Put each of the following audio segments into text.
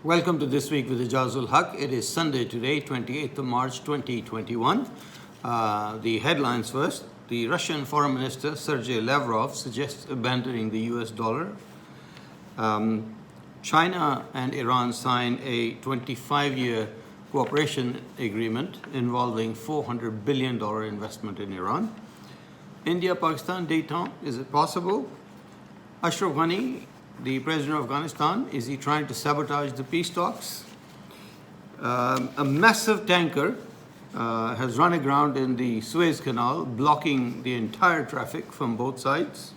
Welcome to This Week with Ajaz Haque. It is Sunday today, 28th of March 2021. The headlines first. The Russian Foreign Minister Sergei Lavrov suggests abandoning the US dollar. China and Iran sign a 25-year cooperation agreement involving $400 billion investment in Iran. India, Pakistan, Detente, is it possible? Ashraf Ghani, the president of Afghanistan, is he trying to sabotage the peace talks? A massive tanker has run aground in the Suez Canal, blocking the entire traffic from both sides.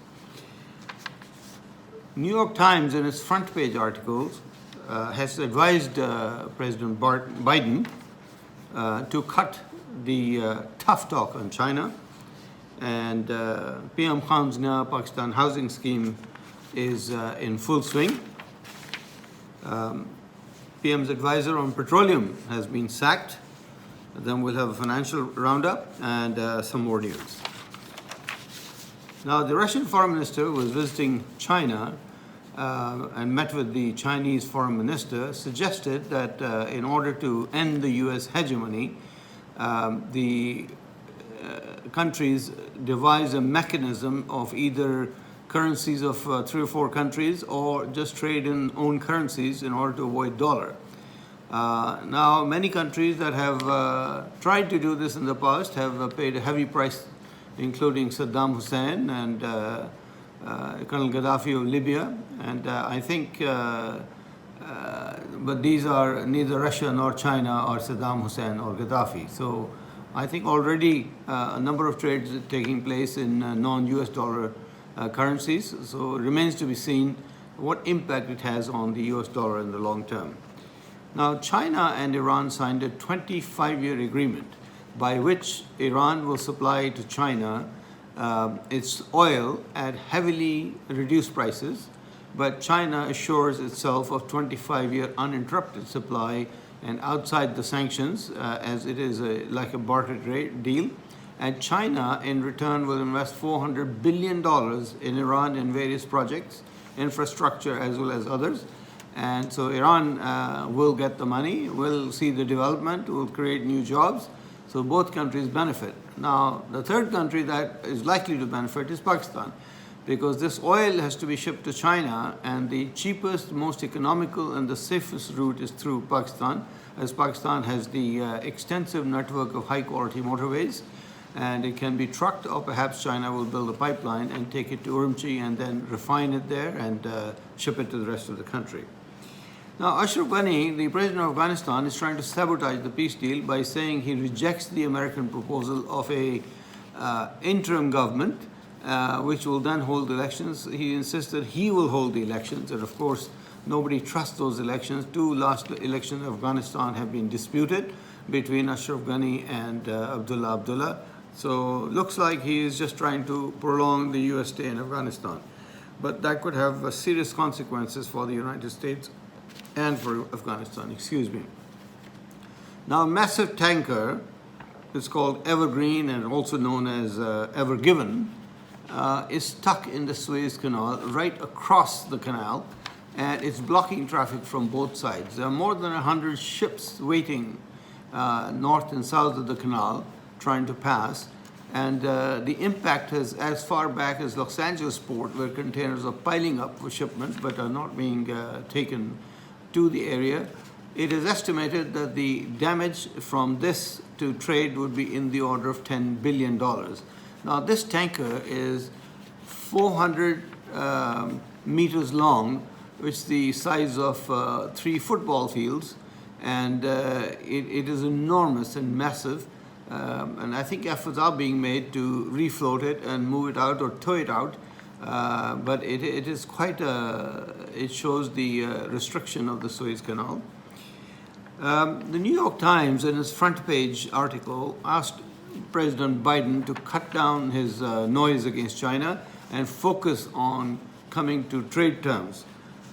New York Times, in its front page articles, has advised President Biden to cut the tough talk on China. And PM Khan's Naya Pakistan Housing scheme is in full swing. PM's advisor on petroleum has been sacked. Then we'll have a financial roundup and some more news. Now, the Russian foreign minister was visiting China and met with the Chinese foreign minister, suggested that in order to end the US hegemony, the countries devise a mechanism of either currencies of 3 or 4 countries or just trade in own currencies in order to avoid dollar. Now, many countries that have tried to do this in the past have paid a heavy price, including Saddam Hussein and Colonel Gaddafi of Libya. And I think, but these are neither Russia nor China or Saddam Hussein or Gaddafi. So I think already a number of trades are taking place in non-US dollar currencies. So it remains to be seen what impact it has on the US dollar in the long term. Now, China and Iran signed a 25-year agreement by which Iran will supply to China its oil at heavily reduced prices, but China assures itself of 25-year uninterrupted supply and outside the sanctions, as it is like a barter trade deal. And China, in return, will invest $400 billion in Iran in various projects, infrastructure as well as others. And so Iran will get the money, will see the development, will create new jobs. So both countries benefit. Now, the third country that is likely to benefit is Pakistan, because this oil has to be shipped to China, and the cheapest, most economical, and the safest route is through Pakistan, as Pakistan has the extensive network of high-quality motorways, and it can be trucked, or perhaps China will build a pipeline and take it to Urumqi and then refine it there and ship it to the rest of the country. Now, Ashraf Ghani, the president of Afghanistan, is trying to sabotage the peace deal by saying he rejects the American proposal of a interim government, which will then hold elections. He insists that he will hold the elections, and of course, nobody trusts those elections. 2 last elections in Afghanistan have been disputed between Ashraf Ghani and Abdullah. So looks like he is just trying to prolong the US stay in Afghanistan. But that could have serious consequences for the United States and for Afghanistan, Now, a massive tanker, it's called Evergreen and also known as Evergiven, is stuck in the Suez Canal right across the canal, and it's blocking traffic from both sides. There are more than 100 ships waiting north and south of the canal trying to pass, and the impact is as far back as Los Angeles port, where containers are piling up for shipment but are not being taken to the area. It is estimated that the damage from this to trade would be in the order of $10 billion. Now, this tanker is 400 meters long, which is the size of 3 football fields, and it is enormous and massive. And I think efforts are being made to refloat it and move it out or tow it out. But it is quite it shows the restriction of the Suez Canal. The New York Times, in its front page article, asked President Biden to cut down his noise against China and focus on coming to trade terms,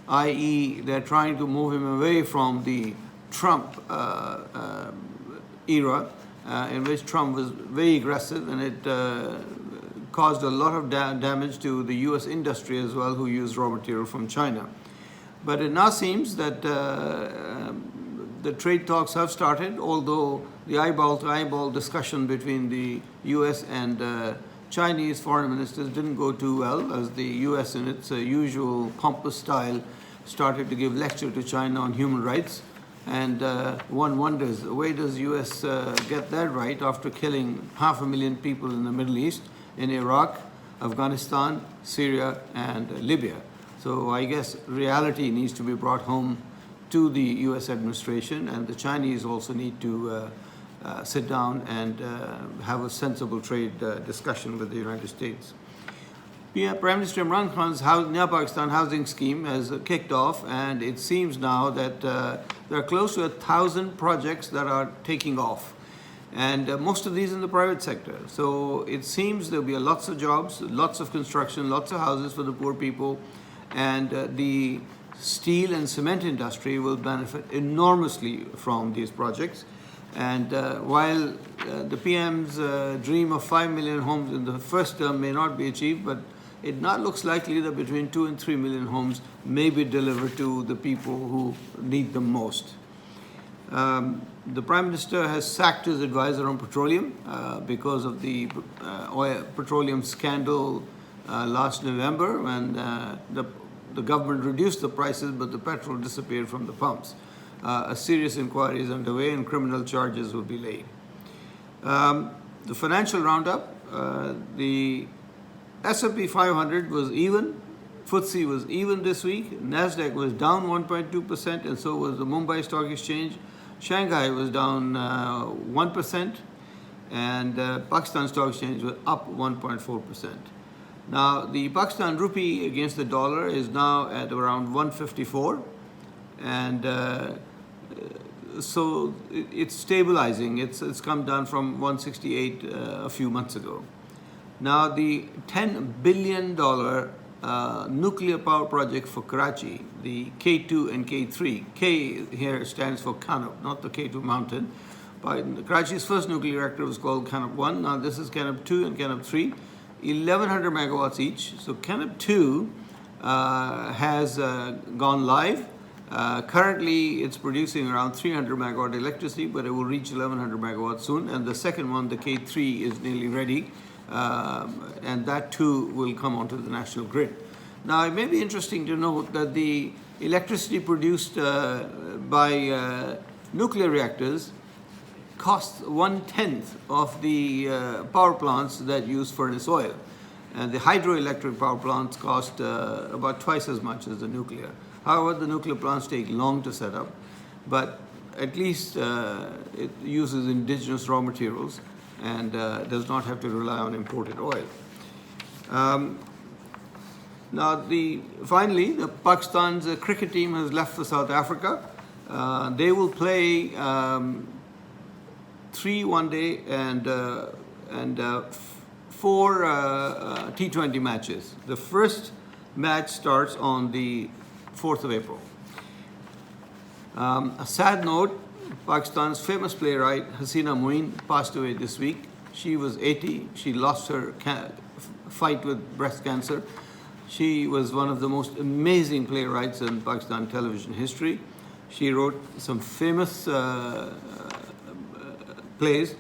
i.e. they're trying to move him away from the Trump era, in which Trump was very aggressive, and it caused a lot of damage to the US industry as well, who used raw material from China. But it now seems that the trade talks have started, although the eyeball-to-eyeball discussion between the U.S. and Chinese foreign ministers didn't go too well, as the U.S. in its usual pompous style started to give lecture to China on human rights. And one wonders, where does U.S. Get that right after killing 500,000 people in the Middle East, in Iraq, Afghanistan, Syria, and Libya? So I guess reality needs to be brought home to the U.S. administration, and the Chinese also need to sit down and have a sensible trade discussion with the United States. Prime Minister Imran Khan's Naya Pakistan Housing scheme has kicked off, and it seems now that there are close to 1,000 projects that are taking off, and most of these in the private sector. So it seems there'll be lots of jobs, lots of construction, lots of houses for the poor people, and the steel and cement industry will benefit enormously from these projects. And while the PM's dream of 5 million homes in the first term may not be achieved, but it now looks likely that between 2 and 3 million homes may be delivered to the people who need them most. The Prime Minister has sacked his advisor on petroleum because of the petroleum scandal last November, when the government reduced the prices, but the petrol disappeared from the pumps. A serious inquiry is underway and criminal charges will be laid. The financial roundup, the S&P 500 was even, FTSE was even this week, Nasdaq was down 1.2%, and so was the Mumbai Stock Exchange. Shanghai was down 1%, and Pakistan Stock Exchange was up 1.4%. Now, the Pakistan rupee against the dollar is now at around 154, and so it's stabilizing. It's come down from 168 a few months ago. Now, the $10 billion nuclear power project for Karachi, the K2 and K3, K here stands for Kanab, not the K2 mountain. But Karachi's first nuclear reactor was called Kanab 1. Now, this is Kanab 2 and Kanab 3, 1,100 megawatts each. So Kanab 2 has gone live. Currently, it's producing around 300 megawatt electricity, but it will reach 1,100 megawatts soon. And the second one, the K3, is nearly ready. And that too will come onto the national grid. Now, it may be interesting to note that the electricity produced by nuclear reactors costs 1/10 of the power plants that use furnace oil. And the hydroelectric power plants cost about twice as much as the nuclear. However, the nuclear plants take long to set up, but at least it uses indigenous raw materials and does not have to rely on imported oil. Now, finally, the Pakistan's cricket team has left for South Africa. They will play 3 one-day and 4 T20 matches. The first match starts on the 4th of April. A sad note, Pakistan's famous playwright Hasina Moin passed away this week. She was 80. She lost her fight with breast cancer. She was one of the most amazing playwrights in Pakistan television history. She wrote some famous plays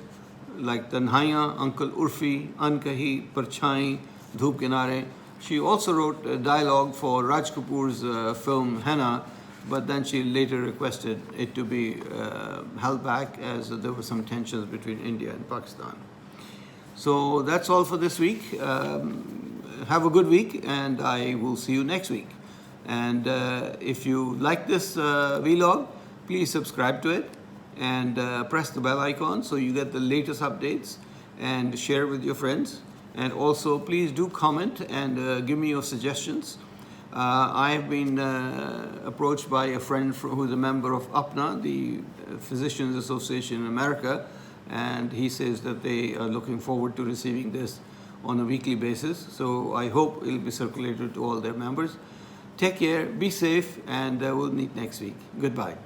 like Tanhaiyan, Uncle Urfi, Ankahi, Parchai, Dhoop Kinare. She also wrote dialogue for Raj Kapoor's film Henna, but then she later requested it to be held back as there were some tensions between India and Pakistan. So that's all for this week. Have a good week, and I will see you next week. And if you like this vlog, please subscribe to it and press the bell icon so you get the latest updates, and share with your friends. And also, please do comment and give me your suggestions. I have been approached by a friend who is a member of APNA, the Physicians Association in America, and he says that they are looking forward to receiving this on a weekly basis. So I hope it will be circulated to all their members. Take care, be safe, and we'll meet next week. Goodbye.